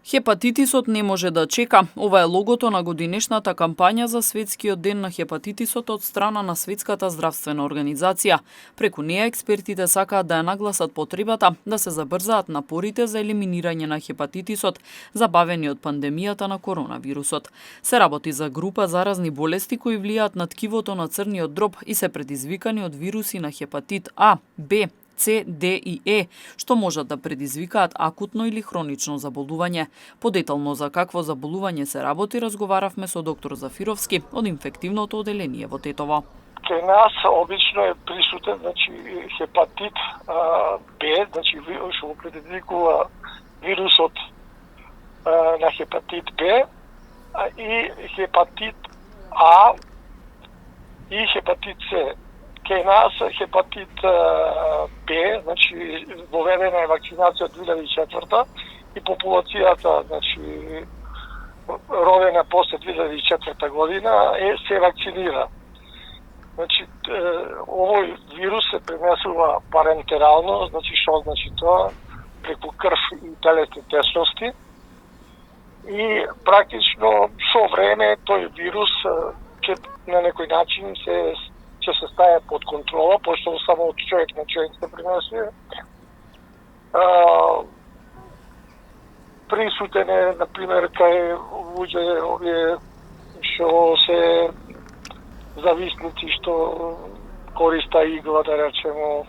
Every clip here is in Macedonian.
Хепатитисот не може да чека. Ова е логото на годинешната кампања за светскиот ден на хепатитисот од страна на Светската здравствена организација. Преку неа експертите сакаат да ја нагласат потребата да се забрзаат напорите за елиминирање на хепатитисот, забавени од пандемијата на коронавирусот. Се работи за група заразни болести кои влијаат на ткивото на црниот дроб и се предизвикани од вируси на хепатит А, Б, С, Д и Е, што можат да предизвикаат акутно или хронично заболување. Подетално за какво заболување се работи разговаравме со доктор Зафировски од инфективното оделение во Тетово. Кај нас обично е присутен хепатит Б, што го предизвикува вирусот на хепатит Б и хепатит А и хепатит С. Кај нас хепатит Б, воведена е вакцинација од 2004 и популацијата, родена после 2004 година се вакцинира. Овој вирус се пренесува парентерално, што значи тоа? Преку крв и телесни тесности. И практично со време тој вирус ќе на некој начин ќе се стае под контрола, пошто само од човек на човек се пренесува. Присутен е, например, кај луѓе овие што се зависници, што користа игла, да речемо,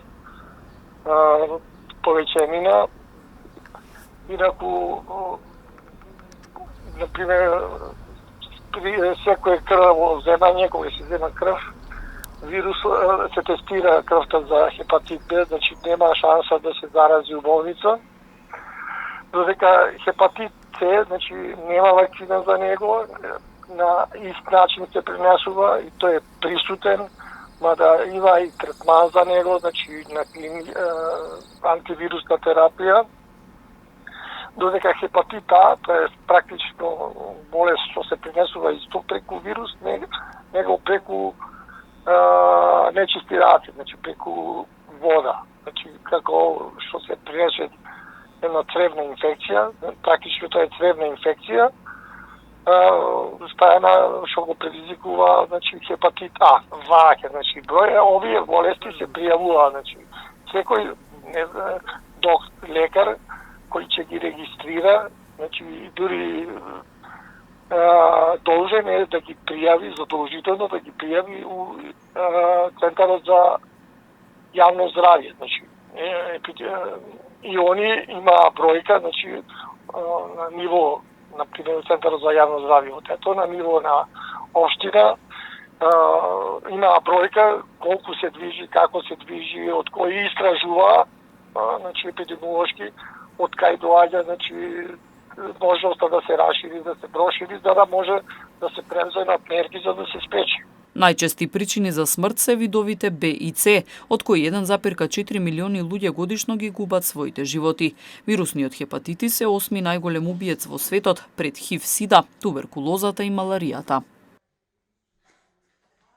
повеќемина. Инаку, например, при секое крвно земање, кога се зема крв, вирус се тестира крвта за хепатит Б, нема шанса да се зарази убавница. Додека хепатит С, нема вакцина за него, на ист начин се пренесува и тој е присутен, мада има и третман за него, на антивирусна терапија. Додека хепатит А, тоа е практично болест што се пренесува исто преку вирус, него преку нечисти раци, преку вода. Како што се пренесе една цревна инфекција, практично тоа е цревна инфекција, стајана што го предизвикува хепатит А. Ваќе, број овие болести се пријавува, секој лекар кој ќе ги регистрира, дури должен е да ги пријави, задолжително да ги пријави у Центарот за јавно здравје. И они има бројка, на ниво, например, Центарот за јавно здравје од ето, на ниво на општина, има бројка колку се движи, како се движи, од кои истражува, епидемиолошки, од кај доаѓа, можноста да се расшири, да се прошири, за да може да се преземат мерки за да се спречи. Најчести причини за смрт се видовите Б и С, од кои 1,4 милиони луѓе годишно ги губат своите животи. Вирусниот хепатитис е 8ми најголем убиец во светот пред ХИВ, СИДА, туберкулозата и маларијата.